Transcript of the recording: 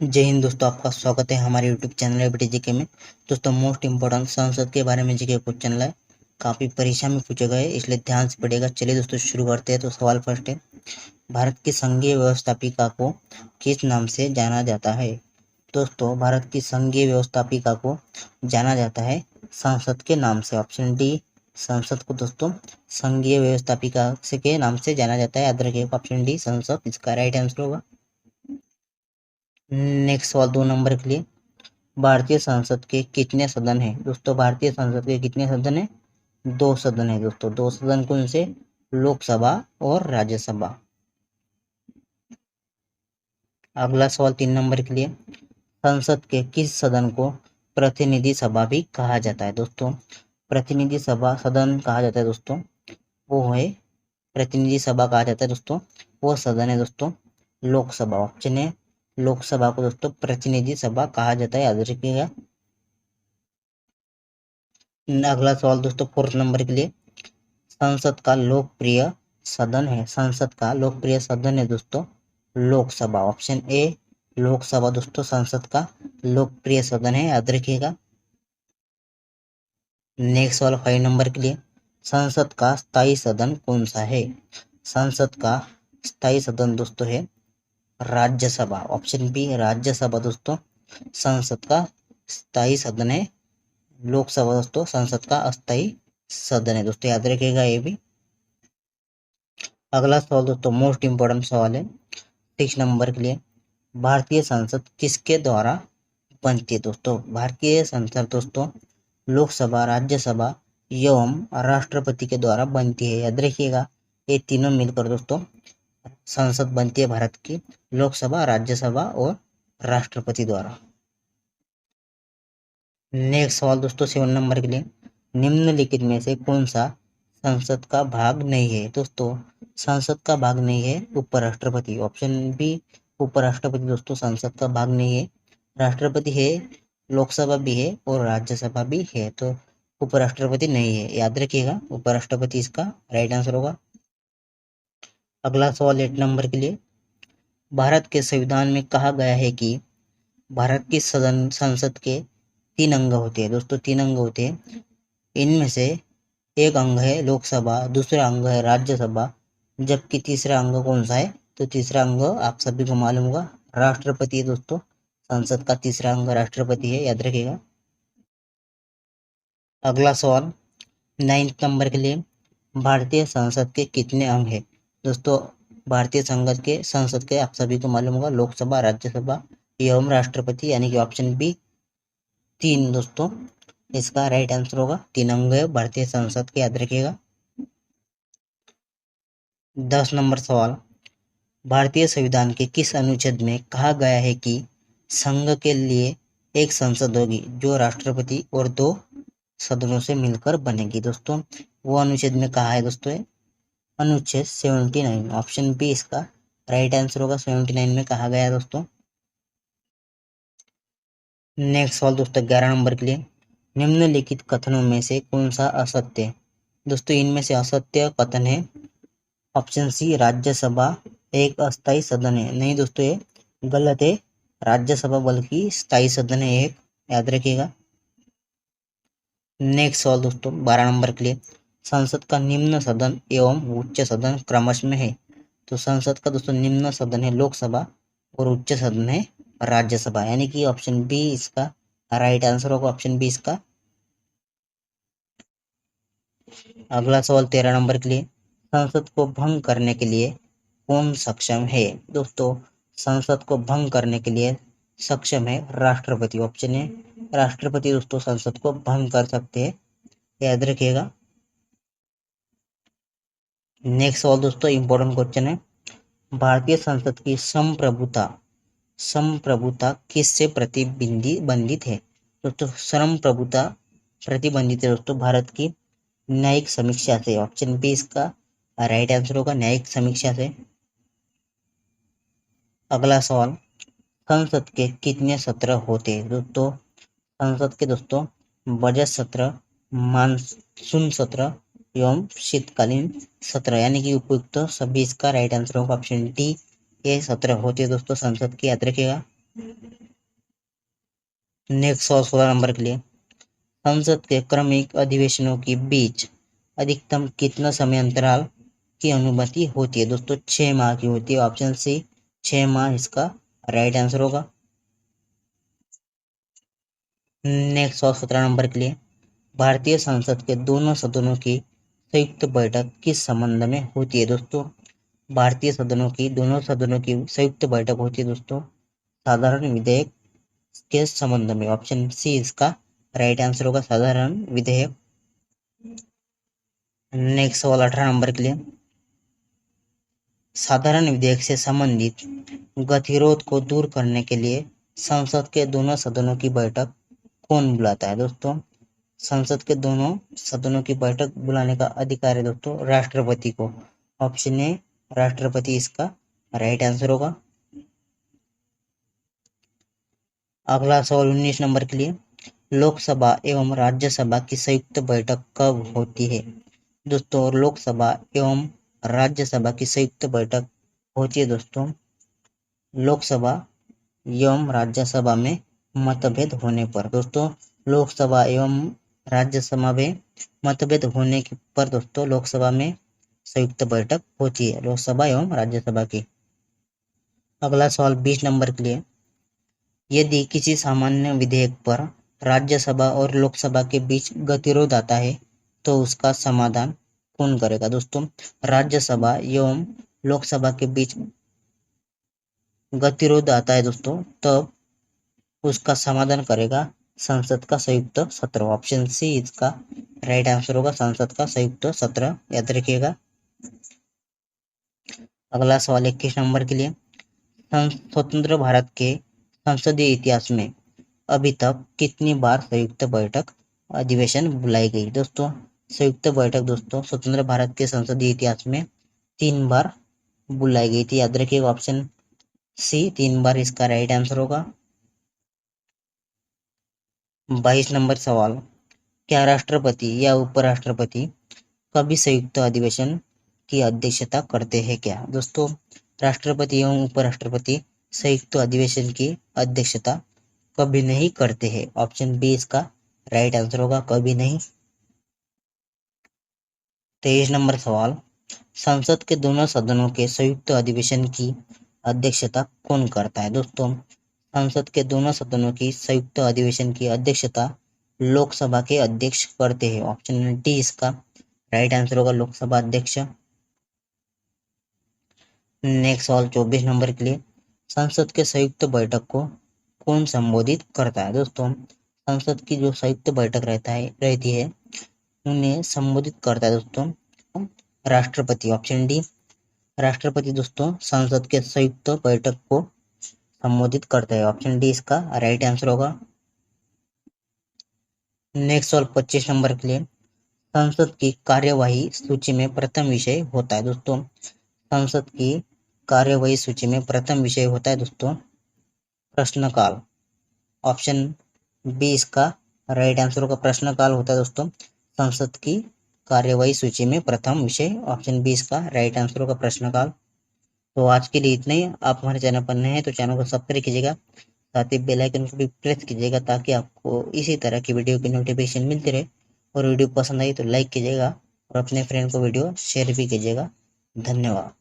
जय हिंद दोस्तों, आपका स्वागत है हमारे यूट्यूब चैनल एबीटी जीके में। दोस्तों, मोस्ट इंपोर्टेंट संसद के बारे में जीके क्वेश्चन है, काफ़ी परीक्षा में पूछे गए, इसलिए ध्यान से पढ़ेगा। चलिए दोस्तों शुरू करते हैं। तो सवाल फर्स्ट है, भारत की संघीय व्यवस्थापिका को किस नाम से जाना जाता है? दोस्तों, भारत की संघीय व्यवस्थापिका को जाना जाता है संसद के नाम से। ऑप्शन डी, संसद को दोस्तों संघीय व्यवस्थापिका से के नाम से जाना जाता है। याद रखिएगा, ऑप्शन डी संसद इसका राइट आंसर होगा। नेक्स्ट सवाल 2 नंबर के लिए, भारतीय संसद के कितने सदन हैं? दोस्तों, भारतीय संसद के कितने सदन हैं? 2 सदन है दोस्तों। 2 सदन कौन से? लोकसभा और राज्यसभा। अगला सवाल 3 नंबर के लिए, संसद के किस सदन को प्रतिनिधि सभा भी कहा जाता है? दोस्तों, प्रतिनिधि सभा सदन कहा जाता है दोस्तों, वो है प्रतिनिधि सभा कहा जाता है दोस्तों, वो सदन है दोस्तों लोकसभा। ऑप्शन है लोकसभा को दोस्तों प्रतिनिधि सभा कहा जाता है, याद रखिएगा। अगला सवाल दोस्तों 4 नंबर के लिए, संसद का लोकप्रिय सदन है, संसद का लोकप्रिय सदन है दोस्तों लोकसभा। ऑप्शन ए लोकसभा दोस्तों संसद का लोकप्रिय सदन है, याद रखिएगा। नेक्स्ट सवाल 5 नंबर के लिए, संसद का स्थायी सदन कौन सा है? संसद का स्थायी सदन दोस्तों है राज्यसभा। ऑप्शन बी राज्यसभा दोस्तों संसद का स्थायी सदन है। लोकसभा दोस्तों संसद का अस्थायी सदन है दोस्तों, याद रखिएगा ये भी। अगला सवाल दोस्तों मोस्ट इंपोर्टेंट सवाल है 6 नंबर के लिए, भारतीय संसद किसके द्वारा बनती है? दोस्तों, भारतीय संसद दोस्तों लोकसभा, राज्यसभा एवं राष्ट्रपति के द्वारा बनती है, याद रखिएगा। ये तीनों मिलकर दोस्तों संसद बनती है भारत की, लोकसभा, राज्यसभा और राष्ट्रपति द्वारा। नेक्स्ट सवाल दोस्तों 7 नंबर के लिए, निम्नलिखित में से कौन सा संसद का भाग नहीं है? दोस्तों, संसद का भाग नहीं है उपराष्ट्रपति। ऑप्शन बी उपराष्ट्रपति दोस्तों संसद का भाग नहीं है। राष्ट्रपति है, लोकसभा भी है और राज्यसभा भी है, तो उपराष्ट्रपति नहीं है, याद रखिएगा। उपराष्ट्रपति इसका राइट आंसर होगा। अगला सवाल 8 नंबर के लिए, भारत के संविधान में कहा गया है कि भारत की संसद के 3 अंग होते हैं। दोस्तों 3 अंग होते हैं, इनमें से एक अंग है लोकसभा, दूसरा अंग है राज्यसभा, जबकि तीसरा अंग कौन सा है? तो तीसरा अंग आप सभी को मालूम होगा, राष्ट्रपति है दोस्तों। संसद का तीसरा अंग राष्ट्रपति है, याद रखिएगा। अगला सवाल 9 नंबर के लिए, भारतीय संसद के कितने अंग है? दोस्तों, भारतीय संसद के आप सभी को मालूम होगा, लोकसभा, राज्यसभा एवं राष्ट्रपति, यानी कि ऑप्शन बी 3 दोस्तों इसका राइट आंसर होगा। 3 अंग है भारतीय संसद के, याद रखिएगा। 10 नंबर सवाल, भारतीय संविधान के किस अनुच्छेद में कहा गया है कि संघ के लिए एक संसद होगी जो राष्ट्रपति और 2 सदनों से मिलकर बनेगी? दोस्तों, वो अनुच्छेद में कहा है दोस्तों अनुच्छेद 79। ऑप्शन बी इसका राइट आंसर होगा, 79 में कहा गया है दोस्तों। नेक्स्ट सवाल दोस्तों 11 नंबर के लिए, निम्नलिखित कथनों में से कौन सा असत्य है? दोस्तों, इनमें से असत्य कथन है ऑप्शन सी राज्यसभा एक अस्थायी सदन है। नहीं दोस्तों, ये गलत है, राज्यसभा बल्कि स्थायी सदन है एक, याद रखिएगा। नेक्स्ट सवाल दोस्तों 12 नंबर के लिए, संसद का निम्न सदन एवं उच्च सदन क्रमश में है? तो संसद का दोस्तों निम्न सदन है लोकसभा और उच्च सदन है राज्यसभा, यानी कि ऑप्शन बी इसका राइट आंसर होगा, ऑप्शन बी इसका। अगला सवाल 13 नंबर के लिए, संसद को भंग करने के लिए कौन सक्षम है? दोस्तों, संसद को भंग करने के लिए सक्षम है राष्ट्रपति। ऑप्शन है राष्ट्रपति दोस्तों संसद को भंग कर सकते हैं, याद रखिएगा। नेक्स्ट सवाल दोस्तों इंपॉर्टेंट क्वेश्चन है, भारतीय संसद की संप्रभुता किससे प्रतिबंधित है? दोस्तों, संप्रभुता प्रतिबंधित है दोस्तों भारत की न्यायिक समीक्षा से। ऑप्शन बी इसका राइट आंसर होगा, न्यायिक समीक्षा से। अगला सवाल, संसद के कितने सत्र होते हैं? दोस्तों, संसद के दोस्तों बजट सत्र, मानसून सत्र एवं शीतकालीन सत्र, यानी कि उपयुक्त सभी इसका राइट आंसर होगा, ऑप्शन डी ये सत्र होते हैं दोस्तों संसद की, याद रखिएगा। नेक्स्ट सवाल 16 नंबर के लिए, संसद के क्रमिक अधिवेशनों के बीच अधिकतम कितना समय अंतराल की अनुमति होती है? दोस्तों 6 माह की होती है। ऑप्शन सी 6 माह इसका राइट आंसर होगा। नेक्स्ट सवाल 17 नंबर के लिए, भारतीय संसद के दोनों सदनों की संयुक्त बैठक किस संबंध में होती है? दोस्तों भारतीय सदनों की दोनों सदनों की संयुक्त बैठक होती है दोस्तों साधारण विधेयक के संबंध में। ऑप्शन सी इसका राइट आंसर होगा, साधारण विधेयक। नेक्स्ट सवाल 18 नंबर के लिए, साधारण विधेयक से संबंधित गतिरोध को दूर करने के लिए संसद के दोनों सदनों की बैठक कौन बुलाता है? दोस्तों संसद के दोनों सदनों की बैठक बुलाने का अधिकार है दोस्तों राष्ट्रपति को। ऑप्शन ए राष्ट्रपति इसका राइट आंसर होगा। अगला सवाल 19 नंबर के लिए, लोकसभा एवं राज्यसभा की संयुक्त बैठक कब होती है? दोस्तों लोकसभा एवं राज्यसभा की संयुक्त बैठक होती है दोस्तों लोकसभा एवं राज्यसभा में मतभेद होने पर। दोस्तों लोकसभा एवं राज्यसभा में मतभेद होने पर दोस्तों लोकसभा में संयुक्त बैठक होती है लोकसभा एवं राज्यसभा की। अगला सवाल 20 नंबर के लिए, यदि किसी सामान्य विधेयक पर राज्यसभा और लोकसभा के बीच गतिरोध आता है तो उसका समाधान कौन करेगा? दोस्तों राज्यसभा एवं लोकसभा के बीच गतिरोध आता है दोस्तों तब उसका समाधान करेगा संसद का संयुक्त सत्र। ऑप्शन सी इसका राइट आंसर होगा, संसद का संयुक्त सत्र, याद रखिएगा। अगला सवाल 21 नंबर के लिए, स्वतंत्र भारत के संसदीय इतिहास में अभी तक कितनी बार संयुक्त बैठक अधिवेशन बुलाई गई? दोस्तों संयुक्त बैठक दोस्तों स्वतंत्र भारत के संसदीय इतिहास में 3 बार बुलाई गई थी, याद रखिएगा। ऑप्शन सी 3 बार इसका राइट आंसर होगा। 22 नंबर सवाल, क्या राष्ट्रपति या उपराष्ट्रपति कभी संयुक्त अधिवेशन की अध्यक्षता करते हैं क्या? दोस्तों राष्ट्रपति एवं उपराष्ट्रपति संयुक्त अधिवेशन की अध्यक्षता कभी नहीं करते हैं। ऑप्शन बी इसका राइट आंसर होगा, कभी नहीं। 23 नंबर सवाल, संसद के दोनों सदनों के संयुक्त अधिवेशन की अध्यक्षता कौन करता है? दोस्तों संसद के दोनों सदनों की संयुक्त अधिवेशन की अध्यक्षता लोकसभा के अध्यक्ष करते हैं। ऑप्शन डी इसका राइट आंसर होगा, लोकसभा अध्यक्ष। नेक्स्ट सवाल 24 नंबर के लिए, संसद के संयुक्त बैठक को कौन संबोधित करता है? दोस्तों संसद की जो संयुक्त बैठक रहती है उन्हें संबोधित करता है दोस्तों राष्ट्रपति। ऑप्शन डी राष्ट्रपति दोस्तों संसद के संयुक्त बैठक को संबोधित करता है। ऑप्शन डी इसका राइट आंसर होगा। नेक्स्ट सवाल 25 नंबर के लिए, संसद की कार्यवाही सूची में प्रथम विषय होता है। दोस्तों संसद की कार्यवाही सूची में प्रथम विषय होता है दोस्तों प्रश्नकाल। ऑप्शन बी इसका राइट आंसर होगा, प्रश्नकाल होता है दोस्तों संसद की कार्यवाही सूची में प्रथम विषय। ऑप्शन बी इसका राइट आंसर होगा, प्रश्नकाल। तो आज के लिए इतना ही। आप हमारे चैनल पर नए हैं तो चैनल को सब्सक्राइब कीजिएगा, साथ ही बेल आइकन को भी प्रेस कीजिएगा ताकि आपको इसी तरह की वीडियो की नोटिफिकेशन मिलती रहे। और वीडियो पसंद आई तो लाइक कीजिएगा और अपने फ्रेंड को वीडियो शेयर भी कीजिएगा। धन्यवाद।